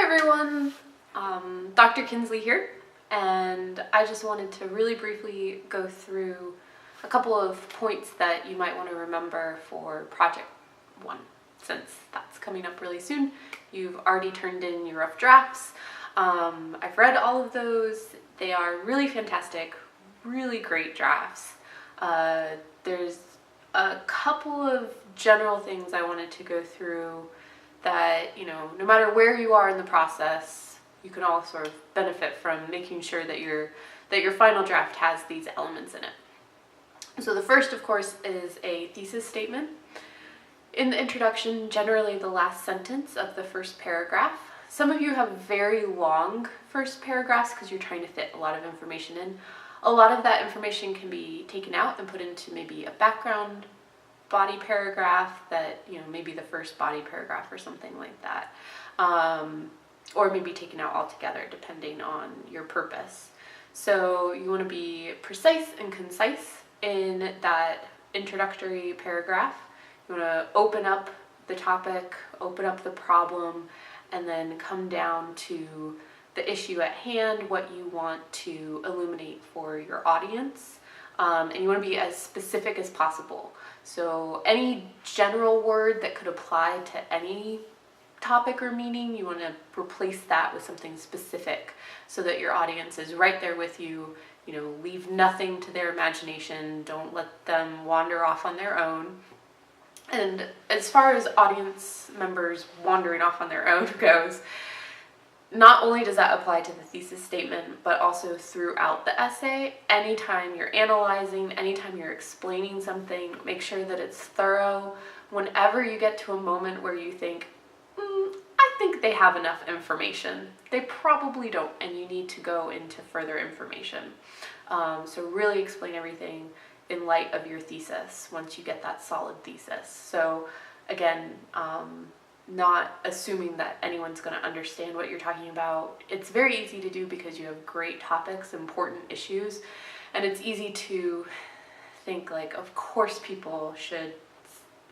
everyone, Dr. Kinsley here, and I just wanted to really briefly go through a couple of points that you might want to remember for Project 1, since that's coming up really soon. You've already turned in your rough drafts. I've read all of those. They are really fantastic, really great drafts. There's a couple of general things I wanted to go through that, no matter where you are in the process, you can all sort of benefit from making sure that your final draft has these elements in it. So the first, of course, is a thesis statement. In the introduction, generally the last sentence of the first paragraph. Some of you have very long first paragraphs because you're trying to fit a lot of information in. A lot of that information can be taken out and put into maybe a background body paragraph that, maybe the first body paragraph or something like that. Or maybe taken out altogether depending on your purpose. So you want to be precise and concise in that introductory paragraph. You want to open up the topic, open up the problem, and then come down to the issue at hand, what you want to illuminate for your audience. And you want to be as specific as possible. So any general word that could apply to any topic or meaning, you want to replace that with something specific so that your audience is right there with you. Leave nothing to their imagination. Don't let them wander off on their own. And as far as audience members wandering off on their own goes, not only does that apply to the thesis statement, but also throughout the essay. Anytime you're analyzing, anytime you're explaining something, make sure that it's thorough. Whenever you get to a moment where you think, I think they have enough information, they probably don't, and you need to go into further information. So really explain everything in light of your thesis once you get that solid thesis. So again, not assuming that anyone's going to understand what you're talking about. It's very easy to do because you have great topics, important issues, and it's easy to think like, of course people should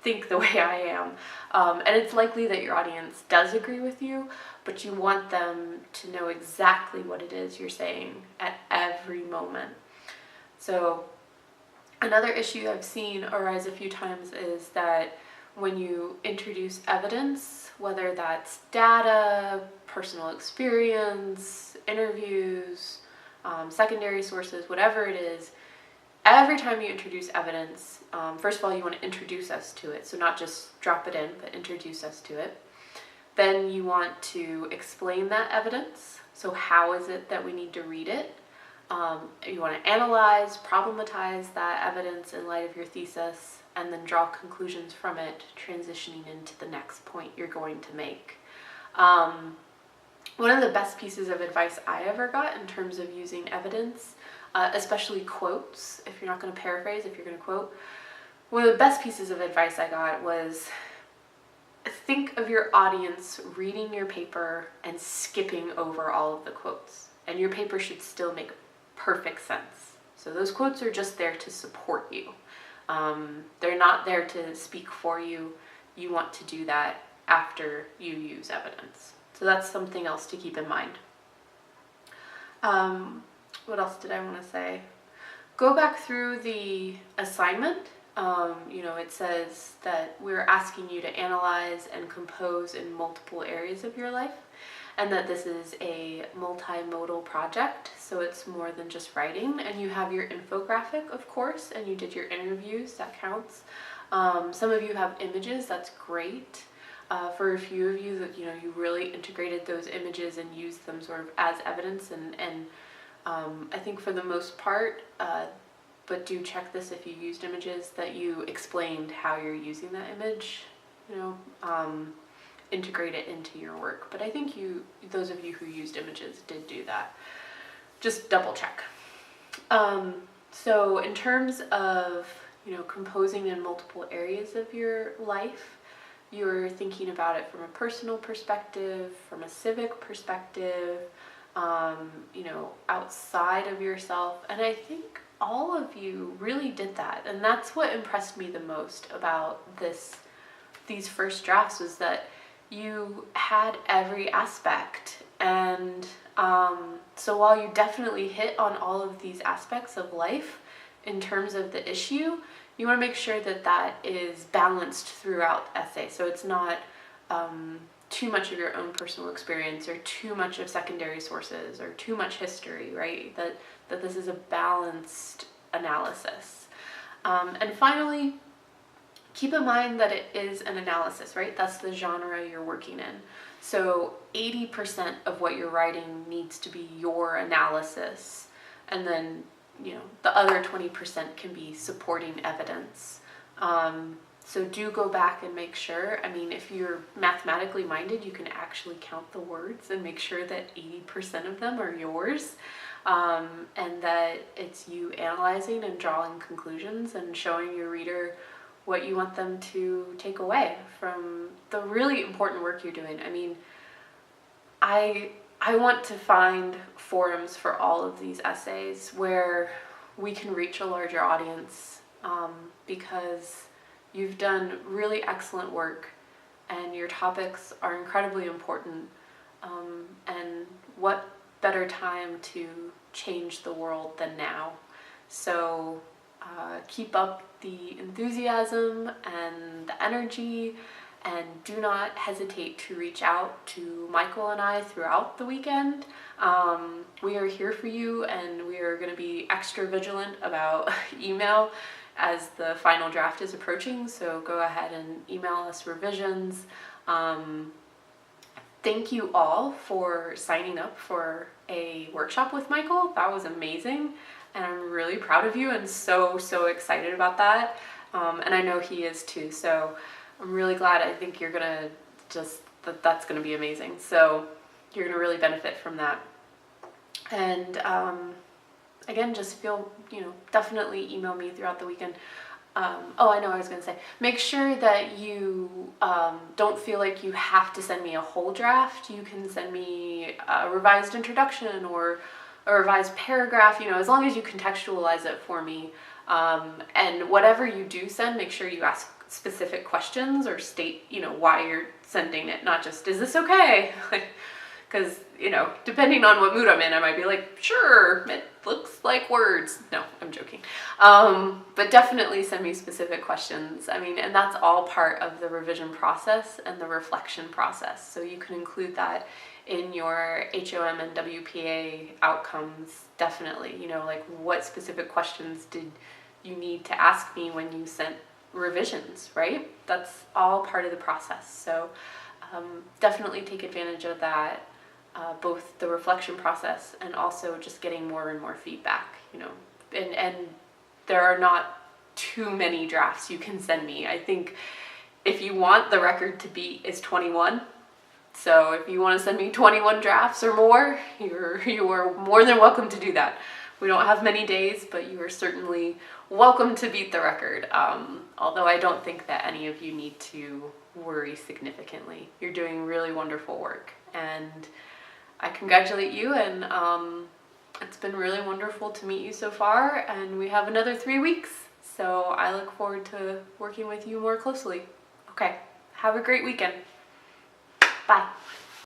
think the way I am. And it's likely that your audience does agree with you, but you want them to know exactly what it is you're saying at every moment. So another issue I've seen arise a few times is that when you introduce evidence, whether that's data, personal experience, interviews, secondary sources, whatever it is, every time you introduce evidence, first of all, you want to introduce us to it. So not just drop it in, but introduce us to it. Then you want to explain that evidence. So how is it that we need to read it? You want to analyze, problematize that evidence in light of your thesis, and then draw conclusions from it, transitioning into the next point you're going to make. One of the best pieces of advice I ever got in terms of using evidence, especially quotes, if you're not going to paraphrase, if you're going to quote, one of the best pieces of advice I got was think of your audience reading your paper and skipping over all of the quotes. And your paper should still make perfect sense. So those quotes are just there to support you. They're not there to speak for you. You want to do that after you use evidence. So that's something else to keep in mind. What else did I want to say? Go back through the assignment. It says that we're asking you to analyze and compose in multiple areas of your life, and that this is a multimodal project, so it's more than just writing. And you have your infographic, of course, and you did your interviews, that counts. Some of you have images, that's great. For a few of you, that you really integrated those images and used them sort of as evidence, and I think for the most part, but do check this if you used images, that you explained how you're using that image, integrate it into your work. But I think those of you who used images did do that. Just double check. So in terms of, composing in multiple areas of your life, you're thinking about it from a personal perspective, from a civic perspective, outside of yourself. And I think all of you really did that. And that's what impressed me the most about these first drafts, was that you had every aspect. And so while you definitely hit on all of these aspects of life in terms of the issue, you want to make sure that that is balanced throughout the essay. So it's not too much of your own personal experience or too much of secondary sources or too much history, right? That this is a balanced analysis. And finally, keep in mind that it is an analysis, right? That's the genre you're working in. So 80% of what you're writing needs to be your analysis, and then the other 20% can be supporting evidence. So do go back and make sure. I mean, if you're mathematically minded, you can actually count the words and make sure that 80% of them are yours, and that it's you analyzing and drawing conclusions and showing your reader what you want them to take away from the really important work you're doing. I mean, I want to find forums for all of these essays where we can reach a larger audience, because you've done really excellent work and your topics are incredibly important. And what better time to change the world than now? So keep up the enthusiasm and the energy, and do not hesitate to reach out to Michael and I throughout the weekend. We are here for you, and we are going to be extra vigilant about email as the final draft is approaching, so go ahead and email us revisions. Thank you all for signing up for a workshop with Michael. That was amazing, and I'm really proud of you and so excited about that. And I know he is too, so I'm really glad. I think you're gonna that's gonna be amazing. So you're gonna really benefit from that. And again, just feel, definitely email me throughout the weekend. Oh, I know I was going to say, make sure that you don't feel like you have to send me a whole draft. You can send me a revised introduction or a revised paragraph, as long as you contextualize it for me. And whatever you do send, make sure you ask specific questions or state, why you're sending it, not just, is this okay? Because, depending on what mood I'm in, I might be like, sure, it looks like words. No, I'm joking. But definitely send me specific questions. I mean, and that's all part of the revision process and the reflection process. So you can include that in your HOM and WPA outcomes, definitely. Like, what specific questions did you need to ask me when you sent revisions, right? That's all part of the process. So definitely take advantage of that. Both the reflection process and also just getting more and more feedback, and there are not too many drafts you can send me. I think if you want the record to beat is 21. So if you want to send me 21 drafts or more, you are more than welcome to do that. We don't have many days, but you are certainly welcome to beat the record. Although I don't think that any of you need to worry significantly. You're doing really wonderful work, and I congratulate you, and it's been really wonderful to meet you so far, and we have another 3 weeks, so I look forward to working with you more closely. Okay, have a great weekend. Bye.